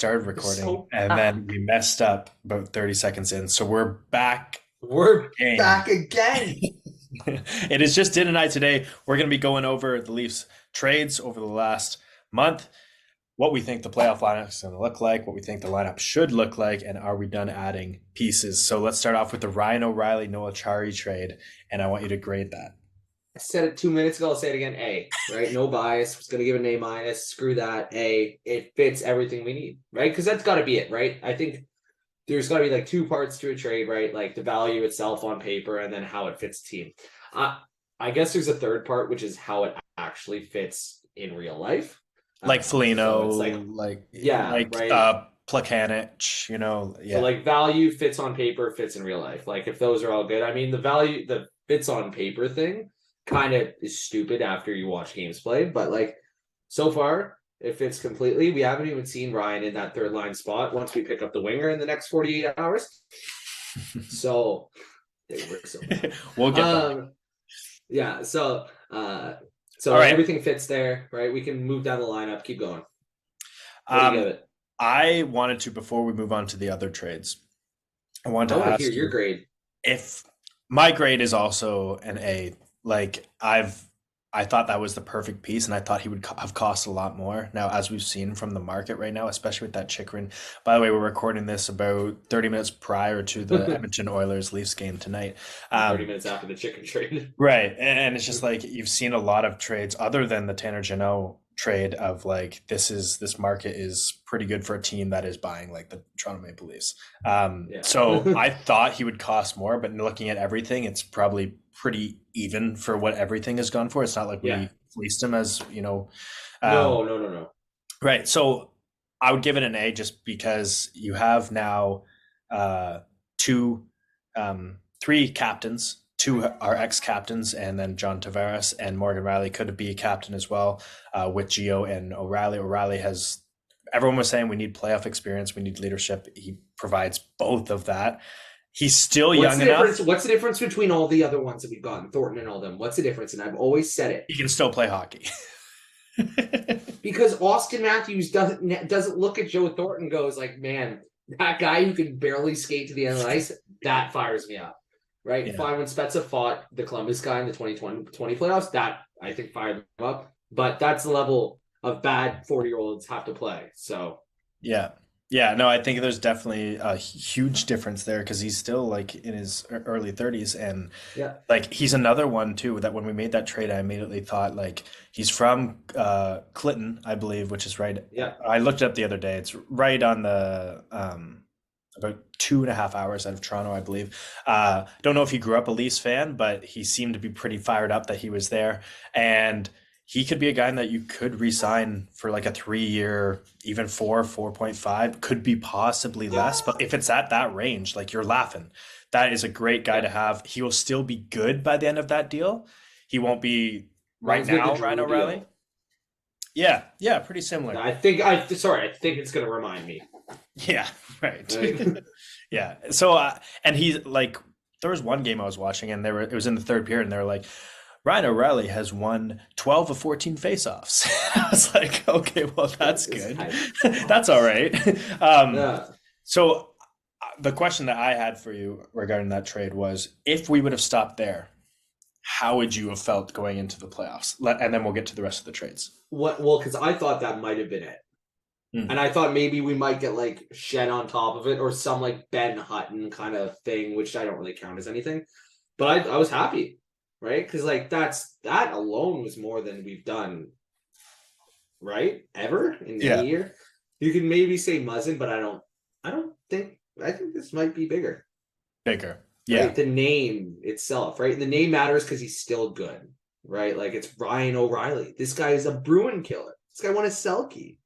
started We're recording so and then back. we messed up about 30 seconds in. So we're back We're game. back again. It is just Din and I today. We're going to be going over the Leafs trades over the last month, what we think the playoff lineup is going to look like, what we think the lineup should look like, and are we done adding pieces? So let's start off with the Ryan O'Reilly Noah Chari trade, and I want you to grade that. I said it 2 minutes ago. I'll say it again. A, right? No bias. Was gonna give it an A minus. Screw that. A. It fits everything we need, right? Because that's got to be it, right? I think there's got to be like two parts to a trade, right? Like the value itself on paper, and then how it fits the team. I guess there's a third part, which is how it actually fits in real life. Like So it's like, Foligno, yeah, like right. Plekanec, So yeah. like value fits on paper, fits in real life. Like if those are all good, I mean the fits on paper thing kind of is stupid after you watch games played, but like so far it fits completely. We haven't even seen Ryan in that third line spot once we pick up the winger in the next 48 hours. So we're so bad. We'll get back. Um yeah, All so right. everything fits there, right? We can move down the lineup, keep going. What do you give Um, it? I wanted to, before we move on to the other trades, I wanted I to want to hear ask your you grade. if my grade is also an A. Like I thought that was the perfect piece, and I thought he would have cost a lot more. Now, as we've seen from the market right now, especially with that Chikrin. By the way, we're recording this about 30 minutes prior to the Edmonton Oilers Leafs game tonight. 30 Um, minutes after the chicken trade. Right. And it's just like you've seen a lot of trades other than the Tanner Jeannot trade of like this market is pretty good for a team that is buying like the Toronto Maple Leafs. Yeah. So I thought he would cost more, but looking at everything, it's probably pretty even for what everything has gone for. It's not like Yeah. we fleeced him um, No, no, no, no. right. So I would give it an A just because you have now uh, two, three captains. Two are ex-captains, and then John Tavares and Morgan Riley could be a captain as well with Gio and O'Reilly. O'Reilly has everyone was saying we need playoff experience, we need leadership. He provides both of that. He's still What's young the difference? enough. What's the difference between all the other ones that we've gotten, Thornton and all them? What's the difference? And I've always said it He can still play hockey. because Austin Matthews doesn't look at Joe Thornton and goes like, man, that guy who can barely skate to the end of the ice, that fires me up. Right? Yeah. Fine when Spezza fought the Columbus guy in the 2020 playoffs, that I think fired him up. But that's the level of bad 40-year-olds have to play. So Yeah. Yeah, no, I think there's definitely a huge difference there because he's still like in his early 30s and yeah, like he's another one too that when we made that trade I immediately thought like he's from Clinton, I believe, which is right. yeah. I looked it up the other day. It's right on the about 2.5 hours out of Toronto, I believe. Don't know if he grew up a Leafs fan, but he seemed to be pretty fired up that he was there. And he could be a guy that you could re-sign for like a 3 year, even 4.5, could be possibly less. But if it's at that range, like you're laughing. That is a great guy Yeah. to have. He will still be good by the end of that deal. He won't be right Reminds me of the now, Ryan Drew O'Reilly. deal. Yeah, yeah, pretty similar. I think it's gonna remind me. Yeah, right. Right? Yeah. So, and he's like, there was one game I was watching, and it was in the third period, and they were like, Ryan O'Reilly has won 12 of 14 faceoffs. I was like, okay, well, that's This good. guy That's all sucks. right. Um, Yeah. so, the question that I had for you regarding that trade was if we would have stopped there, how would you have felt going into the playoffs? And then we'll get to the rest of the trades. What? Well, because I thought that might have been it, and Hmm. I thought maybe we might get like Shen on top of it, or some like Ben Hutton kind of thing, which I don't really count as anything. But I was happy, right? Because like that alone was more than we've done, right? Ever in any Yeah, year. You can maybe say Muzzin, but I don't think. I think this might be bigger. bigger. Right? Yeah. The name itself, right? The name matters because he's still good, right? Like it's Ryan O'Reilly. This guy is a Bruin killer. This guy won a Selkie.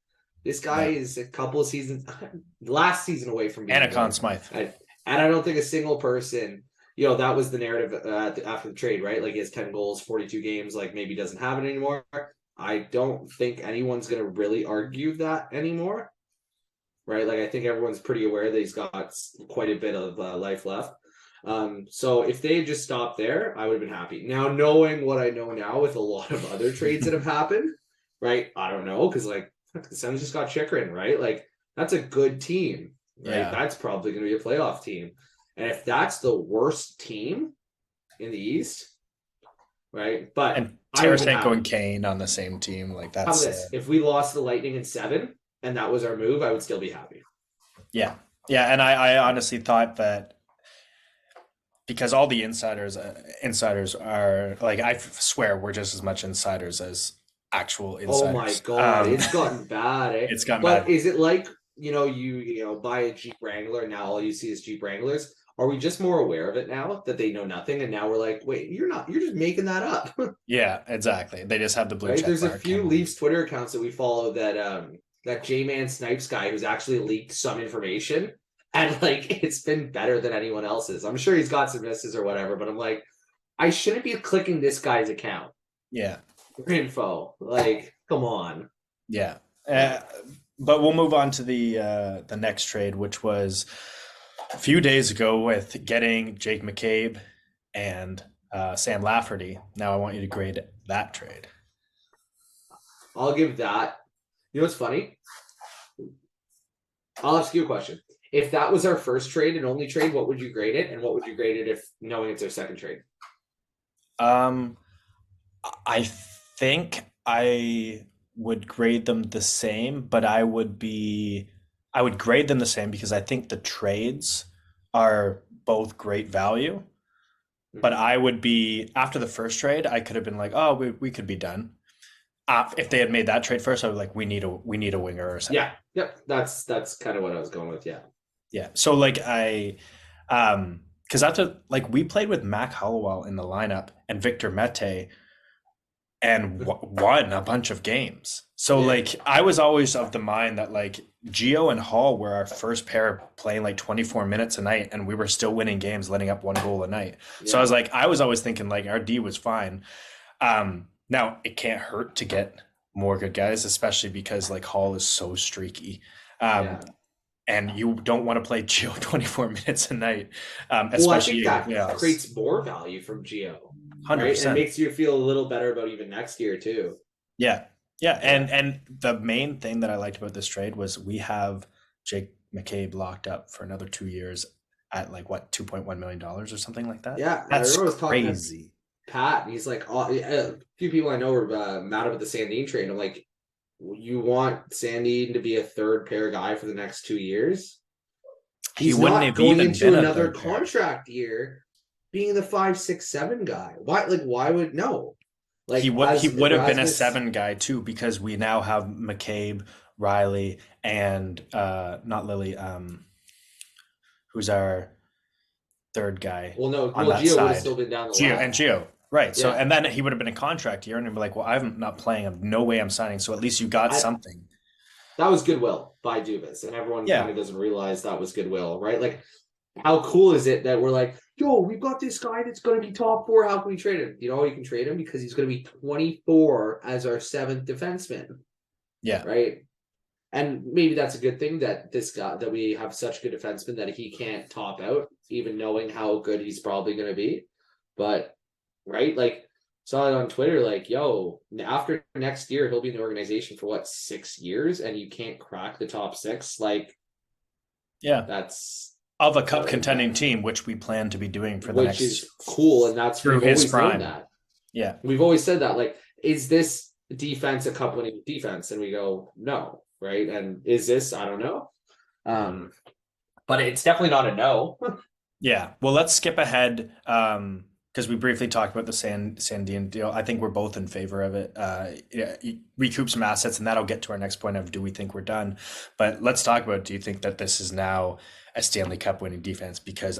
This guy Yeah. is a couple of seasons, last season away from being Anacon good. Smythe. And I don't think a single person, that was the narrative after the trade, right? Like he has 10 goals, 42 games, like maybe doesn't have it anymore. I don't think anyone's going to really argue that anymore, right? Like I think everyone's pretty aware that he's got quite a bit of life left. So if they had just stopped there, I would have been happy. Now, knowing what I know now with a lot of other trades that have happened, right? I don't know because like the Suns just got Chikrin, right? Like That's a good team, right? Yeah. That's probably going to be a playoff team. And if that's the worst team in the East, right? But And I would be Tarasenko and happy. Kane on the same team, like How about that's this? If we lost the Lightning in 7 and that was our move, I would still be happy. yeah. Yeah, and I honestly thought that because all the insiders are like I swear we're just as much insiders as actual Oh my insiders. god, it's gotten bad, eh? It's gotten But bad. is it like, you buy a Jeep Wrangler and now all you see is Jeep Wranglers? Are we just more aware of it now that they know nothing and now we're like, wait, you're just making that up. Yeah, exactly. They just have the blue Right? check There's a mark few and Leafs Twitter accounts that we follow that J-Man Snipes guy who's actually leaked some information and like it's been better than anyone else's. I'm sure he's got some misses or whatever, but I'm like, I shouldn't be clicking this guy's account yeah, for info. Like, come on. yeah. But we'll move on to the next trade, which was a few days ago with getting Jake McCabe and Sam Lafferty. Now I want you to grade that trade. I'll give that. You know what's funny? I'll ask you a question. If that was our first trade and only trade, what would you grade it? And what would you grade it if knowing it's our second trade? Um, I think I would grade them the same, but I would grade them the same because I think the trades are both great value. But Mhm. I would be after the first trade, I could have been like, oh, we could be done. If they had made that trade first, I was like, we need a winger or something. Yeah. Yep. That's kind of what I was going with. Yeah. Yeah. So like because after like we played with Mac Hollowell in the lineup and Victor Mete and won a bunch of games. So Yeah. like I was always of the mind that like Geo and Hall were our first pair playing like 24 minutes a night and we were still winning games, letting up one goal a night. So I was always thinking like our D was fine. Now it can't hurt to get more good guys, especially because like Hall is so streaky. Um, Yeah. and you don't want to play Geo 24 minutes a night, Well, I especially think in the that playoffs. creates more value from Geo, right? And 100%. makes you feel a little better about even next year too. Yeah. Yeah. Yeah. And the main thing that I liked about this trade was we have Jake McCabe locked up for another 2 years at like what, $2.1 million or something like that. Yeah. I That's remember I was talking to crazy. Pat, and he's like, oh, a few people I know were mad about the Sandine trade. I'm like, you want Sandine to be a third pair guy for the next 2 years? He He's wouldn't not have going even into been a another third pair. contract year being the 5, 6, 7 guy. Why? Like, why would no? Like, He would have been a Rasmus, 7 guy too because we now have McCabe, Riley, and not Lily, who's our third guy well, no, on well, that Gio would have side. still been down the Gio and line. Gio. Right. So Yeah, and then he would have been a contract year and be like, well, I'm not playing him. No way I'm signing. So at least you got I something. that was goodwill by Dubas, and everyone kind Yeah. of doesn't realize that was goodwill, right? Like, how cool is it that we're like, yo, we've got this guy that's going to be top 4. How can we trade him? You know, you can trade him because he's going to be 24 as our 7th defenseman, Yeah. right? And maybe that's a good thing that this guy that we have such good defenseman that he can't top out, even knowing how good he's probably going to be. But right, like saw it on Twitter, like, yo, after next year he'll be in the organization for what 6 years, and you can't crack the top 6. Like Yeah. that's Of a cup contending team, which we plan to be doing for the which next is cool, and that's through we've his always known prime. that. Yeah. We've always said that. Like, is this defense a cup winning defense? And we go, no, right? And is this? I don't know. But it's definitely not a no. Yeah. Well, let's skip ahead because we briefly talked about the Sandine deal. I think we're both in favor of it. Recoup some assets, and that'll get to our next point of do we think we're done? But let's talk about do you think that this is now a Stanley Cup winning defense? Because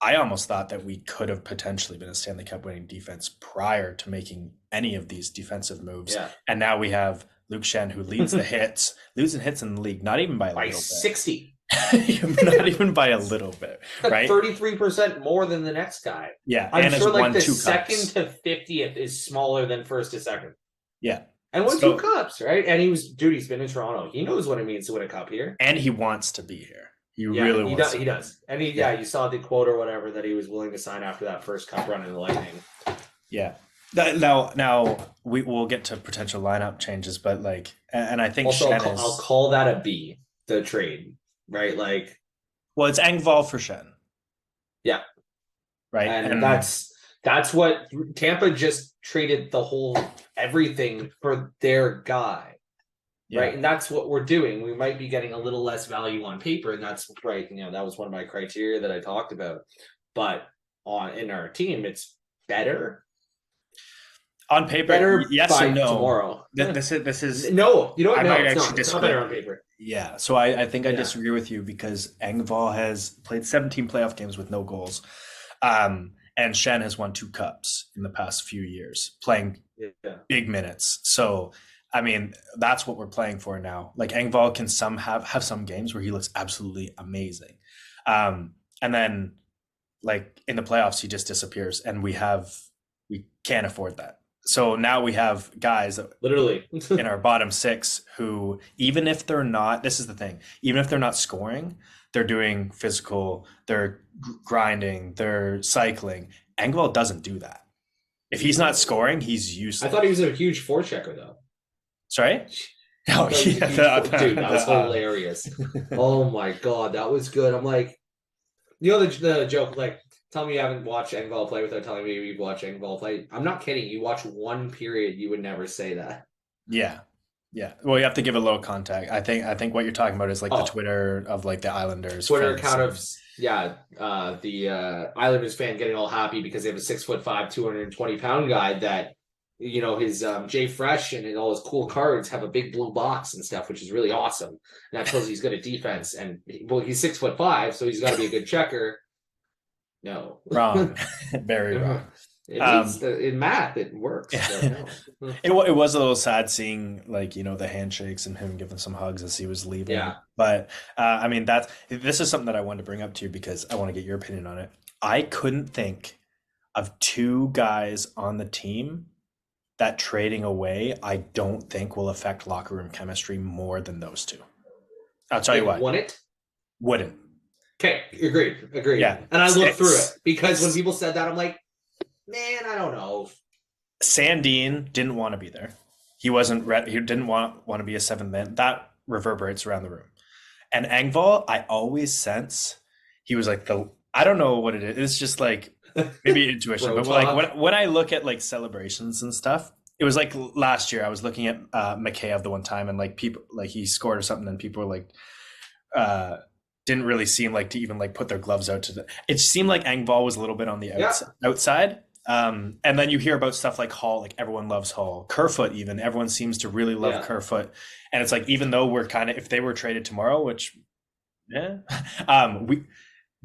I almost thought that we could have potentially been a Stanley Cup winning defense prior to making any of these defensive moves. Yeah. And now we have Luke Shen who leads the hits, leads in hits in the league, not even by a By little 60. bit. Not even by a little bit, right? 33% more than the next guy. Yeah. I'm and has sure like won the 2 second cups. to 50th is smaller than first to second. Yeah. And won So- 2 cups, right? And he's been in Toronto. He knows what it means to win a cup here. And he wants to be here. He Yeah, really he wants does. to He be. does. And you saw the quote or whatever that he was willing to sign after that first cup run in the Lightning. Yeah. Now we will get to potential lineup changes, but like, and I think Also, Shen I'll is call that a B, the trade, right? Like, well, it's Engvall for Shen, yeah, right? and And that's what Tampa just traded the whole everything for their guy, right? yeah, And that's what we're doing. We might be getting a little less value on paper, and that's right. That was one of my criteria that I talked about. But on in our team, it's better, on paper, better yes by and no. tomorrow. This is No, you know what? I No, might it's actually not. It's not better disagree. on paper. Yeah, so I think I Yeah, disagree with you because Engvall has played 17 playoff games with no goals. And Shen has won 2 cups in the past few years, playing yeah. big minutes. So, I mean, that's what we're playing for now. Like Engvall can have some games where he looks absolutely amazing, and then like in the playoffs he just disappears, and we can't afford that. So now we have guys Literally. in our bottom six who, even if they're not, this is the thing, even if they're not scoring, they're doing physical, they're grinding, they're cycling. Engvall doesn't do that. If he's not scoring, he's I thought he useless. was a huge forechecker though. Sorry? I Oh thought he was a yeah, huge dude. That was hilarious. the Oh my god, that was good. I'm like, the joke, like, tell me you haven't watched Engvall play without telling me you've watched Engvall play. I'm not kidding. You watch one period, you would never say that. yeah, yeah. Well, you have to give a little contact. I think what you're talking about is like the Oh, Twitter of like the Islanders Twitter fans. account of the Islanders fan getting all happy because they have a 6'5", 220-pound guy that his Jay Fresh and all his cool cards have a big blue box and stuff, which is really awesome. And that tells you he's good at defense. And well, he's 6'5", so he's got to be a good checker. No, Wrong, very wrong. it means Um, that in math it works, but yeah. no. It was a little sad seeing like the handshakes and him giving some hugs as he was leaving. Yeah, But I mean this is something that I wanted to bring up to you because I want to get your opinion on it. I couldn't think of two guys on the team that trading away I don't think will affect locker room chemistry more than those two. I'll tell you like what, won it. wouldn't. Okay, agreed. Yeah, And I looked through it because when it's people said that, I'm like, man, I don't know. Sandine didn't want to be there. He wasn't ready. He didn't want to be a seventh man. That reverberates around the room. And Engvall, I always sense he was like the I don't know what it is. It's just like maybe intuition, Bro but like talk. when I look at like celebrations and stuff, it was like last year I was looking at Mikheyev the one time and like people like he scored or something and people were like uh didn't really seem like to even like put their gloves out to the it seemed like Engvall was a little bit on the Yeah, outside. And then you hear about stuff like Hall, like everyone loves Hall, Kerfoot, even everyone seems to really love yeah. Kerfoot. And it's like, even though we're kind of, if they were traded tomorrow, which, yeah, we,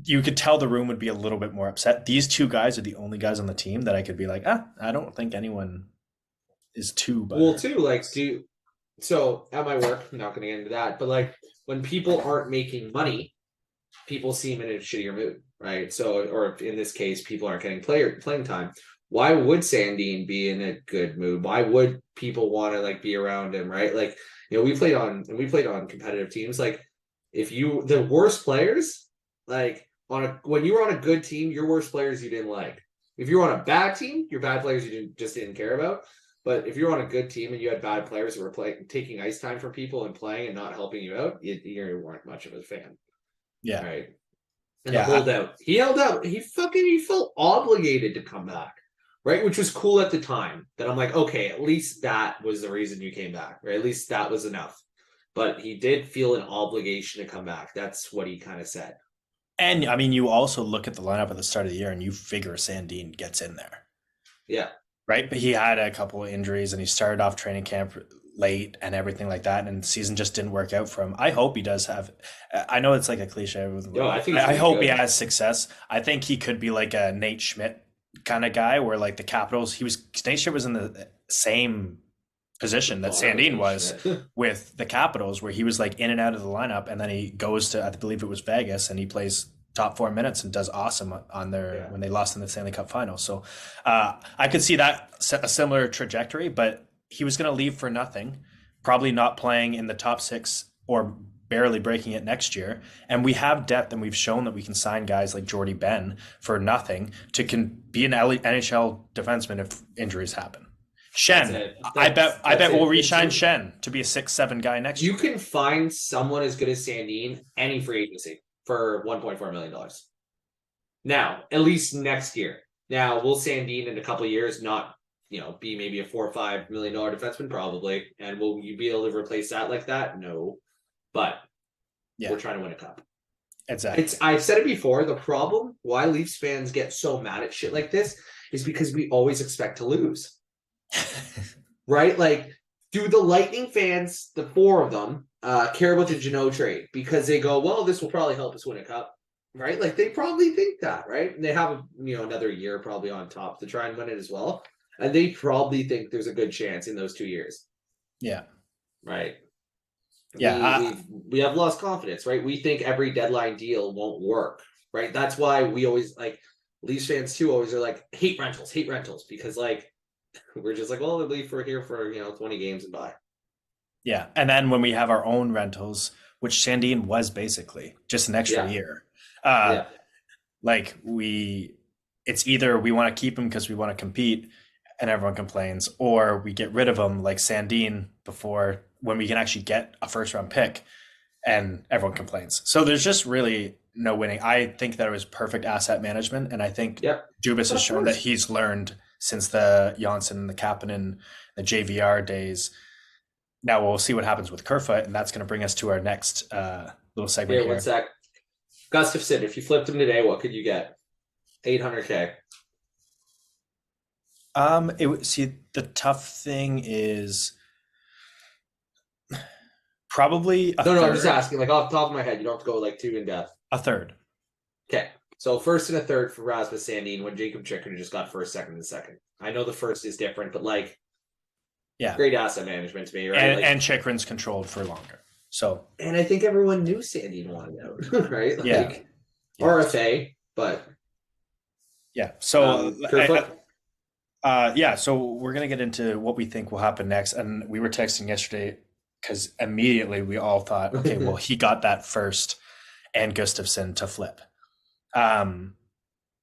you could tell the room would be a little bit more upset. These two guys are the only guys on the team that I could be like, I don't think anyone is too Well, butthurt. too, like, so at my work, I'm not going to get into that, but like when people aren't making money, people seem in a shittier mood, right? So, or in this case, people aren't getting playing time. Why would Sandine be in a good mood? Why would people want to like be around him, right? Like, we played on competitive teams. Like, if you the worst players, like when you were on a good team, your worst players you didn't like. If you were on a bad team, your bad players you just didn't care about. But if you're on a good team and you had bad players who were taking ice time from people and playing and not helping you out, you weren't much of a fan. Yeah. Right. And the Yeah. holdout. He held out. He felt obligated to come back. Right. Which was cool at the time. That I'm like, okay, at least that was the reason you came back. Right. At least that was enough. But he did feel an obligation to come back. That's what he kind of said. And I mean, you also look at the lineup at the start of the year and you figure Sandine gets in there. Yeah. Right. But he had a couple of injuries and he started off training camp late and everything like that. And the season just didn't work out for him. I hope he does have, I know it's like a cliche. No, I think he's I really hope he good. has success. I think he could be like a Nate Schmidt kind of guy where like the Capitals, Nate Schmidt was in the same position that Oh, I Sandine like was Schmidt. with the Capitals, where he was like in and out of the lineup. And then he goes to, I believe it was Vegas, and he plays top 4 minutes and does awesome on their Yeah. when they lost in the Stanley Cup final. So I could see that a similar trajectory, but he was going to leave for nothing, probably not playing in the top six or barely breaking it next year. And we have depth, and we've shown that we can sign guys like Jordy Ben for nothing to be an NHL defenseman if injuries happen. That's Shen, it. I bet we'll it. re-sign Shen to be a 6-7 guy next You year. can find someone as good as Sandin any free agency for $1.4 million. Now, at least next year. Now, will Sandin in a couple of years not, be maybe a $4 or $5 million defenseman? Probably. And will you be able to replace that like that? No. But we're trying to win a cup. Exactly. I've said it before. The problem why Leafs fans get so mad at shit like this is because we always expect to lose. Right? Like, do the Lightning fans, the 4 of them, care about the Jeannot trade? Because they go, well, this will probably help us win a cup. Right? Like, they probably think that, right? And they have, another year probably on top to try and win it as well. And they probably think there's a good chance in those 2 years. Yeah. Right. Yeah. We have lost confidence, right? We think every deadline deal won't work, right? That's why we always, like, Leafs fans too always are like, hate rentals, because, like, we're just like, well, at least we're here for 20 games and bye. Yeah, and then when we have our own rentals, which Sandin was basically just an extra year, like it's either we want to keep him because we want to compete, and everyone complains, or we get rid of him like Sandin before when we can actually get a first round pick, and everyone complains. So there's just really no winning. I think that it was perfect asset management, and I think Dubas has shown that he's learned since the Janssen, the Kapanen, the JVR days. Now we'll see what happens with Kerfoot, and that's going to bring us to our next little segment here. 1 sec. Gustafsson, if you flipped him today, what could you get? $800K. The tough thing is probably a third. I'm just asking, like, off the top of my head. You don't have to go like too in depth. A third. Okay. So first and a third for Rasmus Sandin when Jacob Chicken just got first, second, and second. I know the first is different, but like, great asset management to me, right? And Chikrin's controlled for longer. So, and I think everyone knew Sandin wanted out, right? Like, RFA, but So, so we're gonna get into what we think will happen next. And we were texting yesterday because immediately we all thought, okay, well, he got that first and Gustafsson to flip.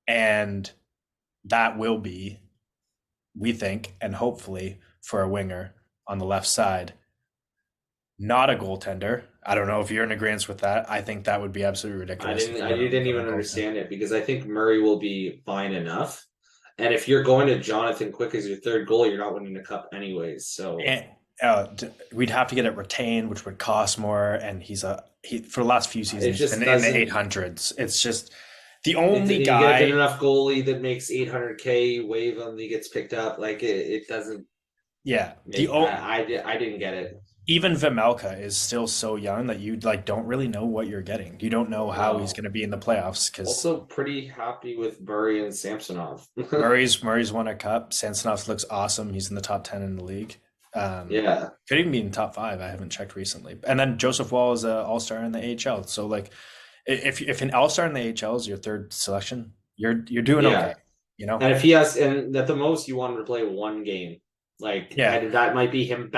And that will be, we think, and hopefully for a winger on the left side, not a goaltender. I don't know if you're in agreement with that. I think that would be absolutely ridiculous. I didn't even understand it because I think Murray will be fine enough. And if you're going to Jonathan Quick as your third goal, you're not winning a cup anyways. So we'd have to get it retained, which would cost more. And he for the last few seasons he's been in the 800s. It's just the only guy. You get a good enough goalie that makes $800K, wave him, he gets picked up. Like it doesn't. Yeah, I didn't get it. Even Vejmelka is still so young that you don't really know what you're getting. You don't know how he's going to be in the playoffs. Because also pretty happy with Murray and Samsonov. Murray's won a cup. Samsonov looks awesome. He's in the top 10 in the league. Could even be in top 5. I haven't checked recently. And then Joseph Wall is an all-star in the AHL. So like, if an all-star in the AHL is your third selection, you're doing okay. And if he has, and at the most you want him to play one game. Like, that might be him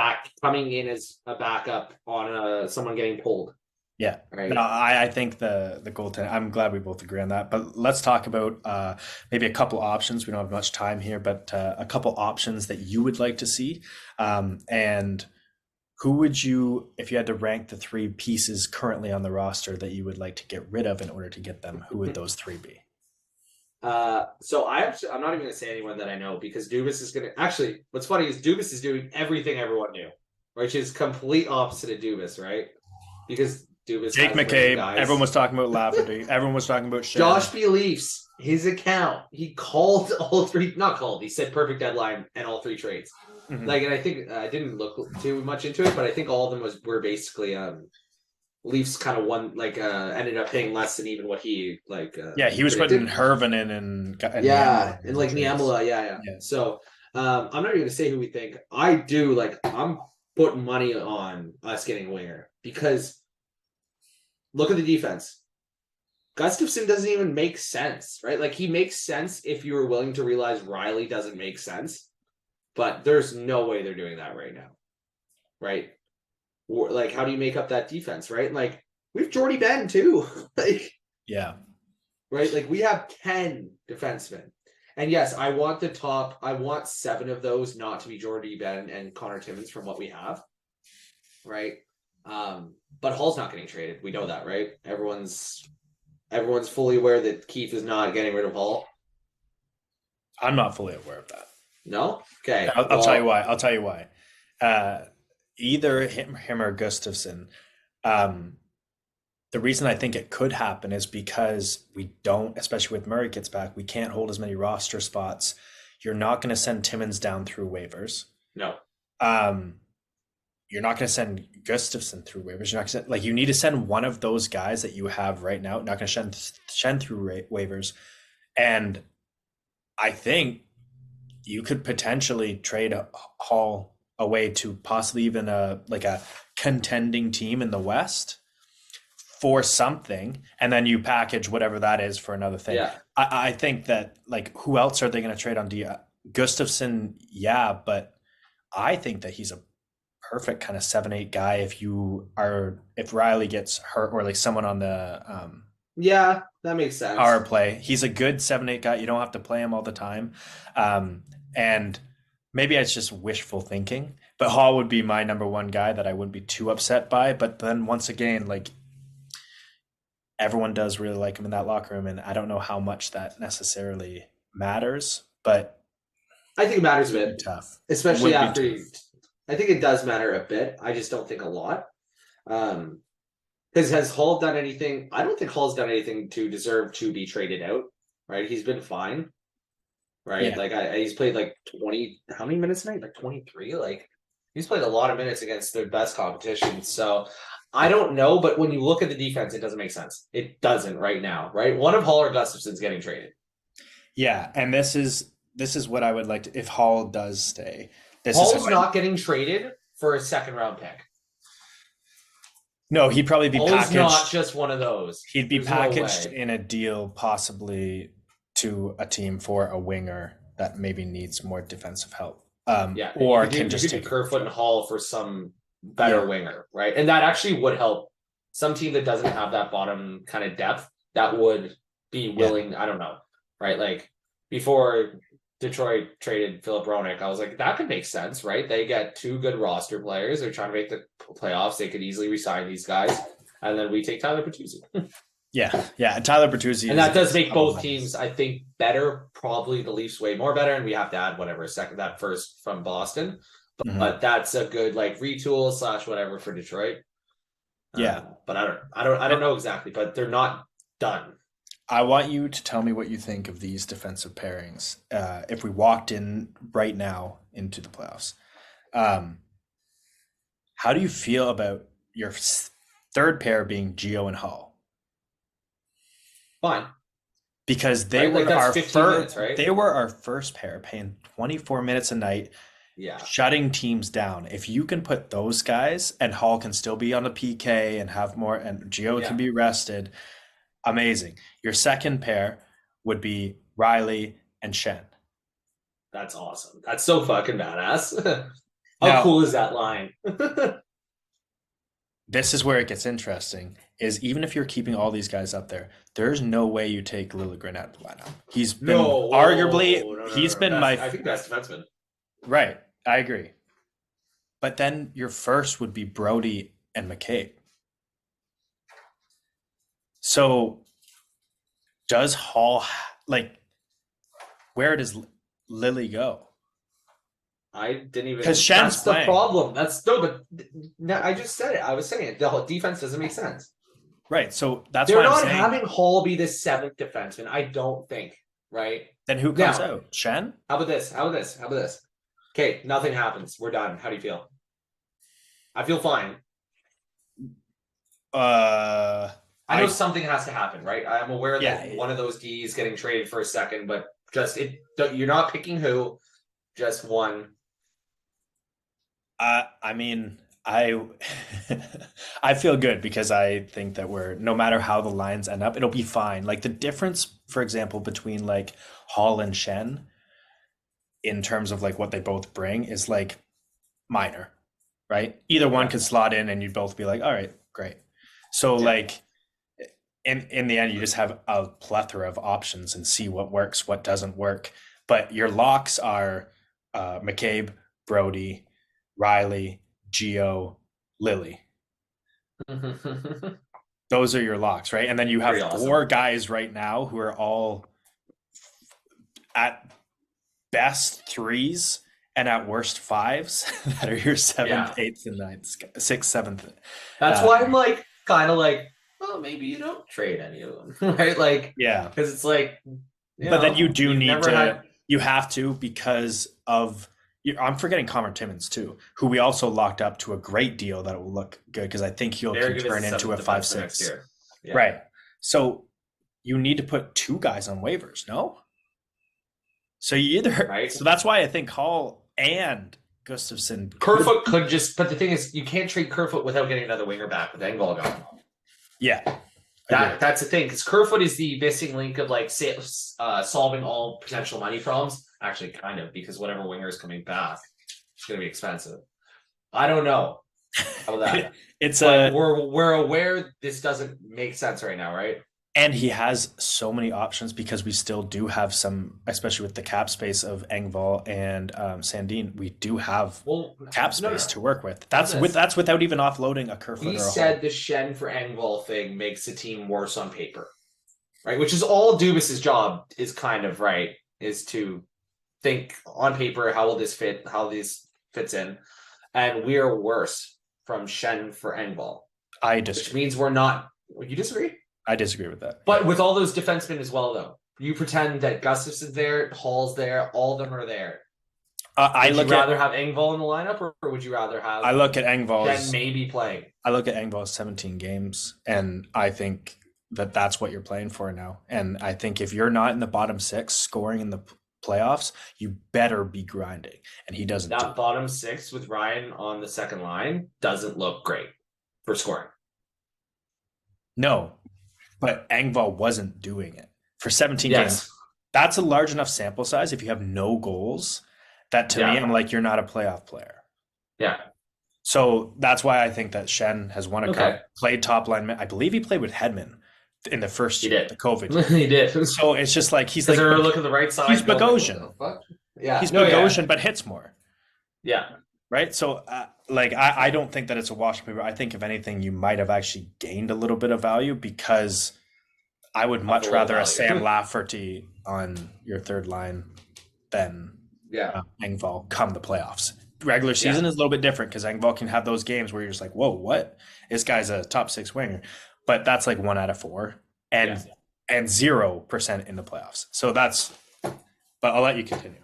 coming in as a backup on someone getting pulled. Yeah, right. No, I think the goaltender. I'm glad we both agree on that. But let's talk about maybe a couple options. We don't have much time here, but a couple options that you would like to see. And who would you, if you had to rank the 3 pieces currently on the roster that you would like to get rid of in order to get them? Who would those 3 be? So I'm not even going to say anyone that I know because Dubas is going to actually. What's funny is Dubas is doing everything everyone knew, which is complete opposite of Dubas, right? Because Dubas, Jake McCabe, everyone was talking about Lafferty, everyone was talking about Shannon. Josh B. Leafs, his account, he called all 3. Not called. He said perfect deadline and all 3 trades. Mm-hmm. Like, and I think I didn't look too much into it, but I think all of them were basically Leafs kind of won, like ended up paying less than even what he like. He was putting Hervinen and and like Niamala, yeah. So I'm not even going to say who we think. I do like. I'm putting money on us getting a winger because look at the defense. Gustafsson doesn't even make sense, right? Like he makes sense if you were willing to realize Riley doesn't make sense, but there's no way they're doing that right now, right? Like, how do you make up that defense, right? Like, we have Jordy Ben too. Like, Yeah. right? Like, we have 10 defensemen. And yes, I want 7 of those not to be Jordy Ben and Connor Timmins from what we have. Right. But Hall's not getting traded. We know that, right? Everyone's fully aware that Keith is not getting rid of Hall. I'm not fully aware of that. No? Okay. I'll tell you why. I'll tell you why. Either him or Gustafson. The reason I think it could happen is because we don't, especially with Murray gets back, we can't hold as many roster spots. You're not going to send Timmins down through waivers. No. You're not going to send Gustafson through waivers. You're not going to like you need to send one of those guys that you have right now. Not going to send through waivers, and I think you could potentially trade Hall away to possibly even a contending team in the West for something, and then you package whatever that is for another thing. Yeah. I think that like who else are they going to trade on Gustafson? Yeah, but I think that he's a perfect kind of 7-8 guy if Riley gets hurt or like someone on the yeah, that makes sense. power play. He's a good 7-8 guy. You don't have to play him all the time. And maybe it's just wishful thinking, but Hall would be my number one guy that I wouldn't be too upset by. But then once again, like everyone does really like him in that locker room, and I don't know how much that necessarily matters, but I think it matters a bit. Tough. Especially after I think it does matter a bit. I just don't think a lot. Because has Hall done anything? I don't think Hall's done anything to deserve to be traded out. Right? He's been fine. Right? Yeah. Like he's played like 20. How many minutes a night? Like 23. Like he's played a lot of minutes against their best competition. So I don't know, but when you look at the defense, it doesn't make sense. It doesn't right now. Right? One of Hall or Gustafson's getting traded. Yeah, and this is what I would like to if Hall does stay. Hall's not getting traded for a 2nd-round pick. No, he'd probably be packaged. Not just one of those. He'd be packaged in a deal, possibly to a team for a winger that maybe needs more defensive help. Or can just take Kerfoot and Hall for some better winger, right? And that actually would help some team that doesn't have that bottom kind of depth. That would be willing. I don't know, right? Like before Detroit traded Philip Roenick, I was like, that could make sense, right? They get 2 good roster players. They're trying to make the playoffs. They could easily resign these guys, and then we take Tyler Bertuzzi. Yeah, Tyler Bertuzzi, and that does make both teams, I think, better. Probably the Leafs way more better, and we have to add that first from Boston. But that's a good like retool / whatever for Detroit. Yeah, but I don't know exactly, but they're not done. I want you to tell me what you think of these defensive pairings. If we walked in right now into the playoffs, how do you feel about your third pair being Gio and Hall? Fine, because they were our first. Right? They were our first pair, paying 24 minutes a night. Yeah, shutting teams down. If you can put those guys, and Hall can still be on the PK and have more, and Gio can be rested. Amazing. Your second pair would be Riley and Schenn. That's awesome. That's so fucking badass. How cool is that line? This is where it gets interesting, is even if you're keeping all these guys up there, there's no way you take Liljegren out of the lineup. He's been I think best defenseman. Right. I agree. But then your first would be Brody and McCabe. So does Hall, where does Lily go? I didn't even. Because Shann's the problem. But I just said it. I was saying it. The whole defense doesn't make sense. Right. So that's they're why not having Hall be the 7th defenseman. I don't think. Right. Then who comes out? Schenn? How about this? Okay, nothing happens. We're done. How do you feel? I feel fine. I know something has to happen, right? I'm aware that one of those Ds getting traded for a second, but you're not picking who, just one. I mean, I feel good because I think that no matter how the lines end up, it'll be fine. Like the difference, for example, between like Hall and Schenn in terms of like what they both bring is like minor. right? Either one Yeah. could slot in, and you'd both be like, all right, great. So Yeah. like in the end, you just have a plethora of options and see what works, what doesn't work. But your locks are McCabe, Brody, Riley, Geo, Lily. Those are your locks, right? And then you Pretty have awesome. 4 guys right now who are all at best 3s and at worst 5s that are your 7th, Yeah. 8th, and 9th, 6th, 7th. That's why I'm like kind of like, well, maybe you don't trade any of them, right? Like, Yeah. because it's like, But then you do you've need never to, had- you have to because of, I'm forgetting Connor Timmins too, who we also locked up to a great deal that will look good because I think he'll Very good turn as into a seventh defenseman next 5-6. year. Yeah. Right. So you need to put 2 guys on waivers, no? So you either, Right. so that's why I think Hall and Gustafsson. Kerfoot could just, but the thing is, you can't trade Kerfoot without getting another winger back with Engvall gone. Yeah. That's the thing, because Kerfoot is the missing link of like solving all potential money problems. Actually, kind of, because whatever winger is coming back, it's going to be expensive. I don't know about that. It's But we're aware this doesn't make sense right now, right? and he has so many options because we still do have some, especially with the cap space of Engvall and Sandin, we do have cap space to work with. That's without even offloading a Kerfoot. We or a said Hall. the Shen for Engvall thing makes the team worse on paper, right? Which is all Dubas's job is kind of right, is to think on paper how will this fit, how this fits in, and we are worse from Shen for Engvall, I which disagree. means we're not. You disagree? I disagree with that. But with all those defensemen as well, though, you pretend that Gustafsson's there, Hall's there, all of them are there. I Would look you rather have Engvall in the lineup, or would you rather have? I look at Shen Engvall's. maybe playing. I look at Engvall's 17 games, and I think that that's what you're playing for now. And I think if you're not in the bottom 6 scoring in the playoffs, you better be grinding. And he doesn't. That bottom 6 with Ryan on the second line doesn't look great for scoring. No, but Engvall wasn't doing it for 17 games. That's a large enough sample size if you have no goals that to me, I'm like, you're not a playoff player. Yeah. So that's why I think that Shen has won a cup, played top line. I believe he played with Hedman in the first year, the COVID. He did. So it's just like he's like, look at the right side. He's Bogosian. Yeah. He's Bogosian, but hits more. Yeah. Right. So I don't think that it's a wash paper. I think if anything, you might have actually gained a little bit of value because I would much rather a Sam Lafferty on your third line than Engvall come the playoffs. Regular season is a little bit different because Engvall can have those games where you're just like, whoa, what? This guy's a top 6 winger. But that's like 1 out of 4 and 0% in the playoffs. So that's, but I'll let you continue.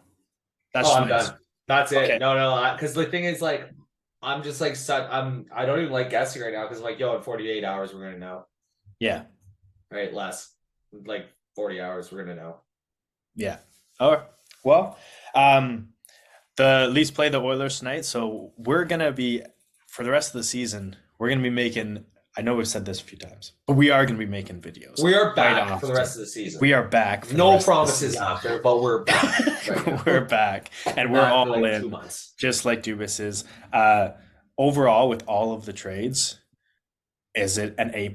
That's I'm done. That's it. Okay. No, because the thing is, like, I'm just like, I don't even like guessing right now because I'm like, yo, in 48 hours, we're going to know. Yeah. Right? Less. Like 40 hours, we're going to know. Yeah. All right. Well, the Leafs play the Oilers tonight. So we're going to be, for the rest of the season, we're going to be making, I know we've said this a few times, but we are going to be making videos. We are back for the rest of the season. We are back. No promises after, but we're back. Right we're back. And we're all like in, 2 months. Just like Dubas is. Overall, with all of the trades, is it an A+?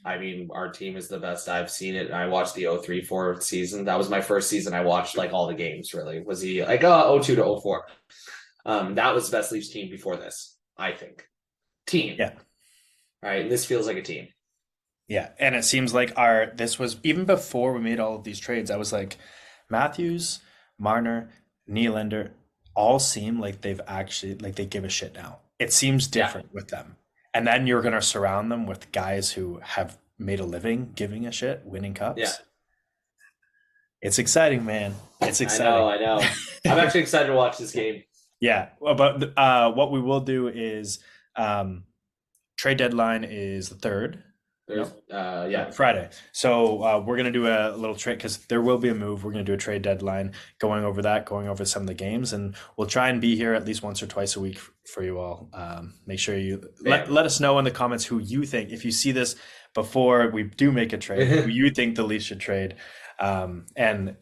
I mean, our team is the best I've seen it. I watched the 03-04 season. That was my first season. I watched like all the games, really. Was he like 02 to 04? That was the best Leafs team before this, I think. Team. Yeah. All right. This feels like a team. Yeah. And it seems like this was even before we made all of these trades. I was like, Matthews, Marner, Nylander all seem like they've actually, like they give a shit now. It seems different with them. And then you're going to surround them with guys who have made a living giving a shit, winning cups. Yeah. It's exciting, man. It's exciting. I know. I'm actually excited to watch this game. Yeah. But what we will do is trade deadline is the 3rd. Friday. So we're going to do a little trade because there will be a move. We're going to do a trade deadline, going over some of the games, and we'll try and be here at least once or twice a week for you all. Make sure you let us know in the comments who you think, if you see this before we do make a trade, who you think the Leafs should trade. And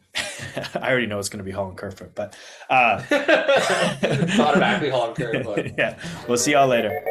I already know it's going to be Holland Kerfoot, but Automatically Holland Kerfoot. yeah, we'll see y'all later.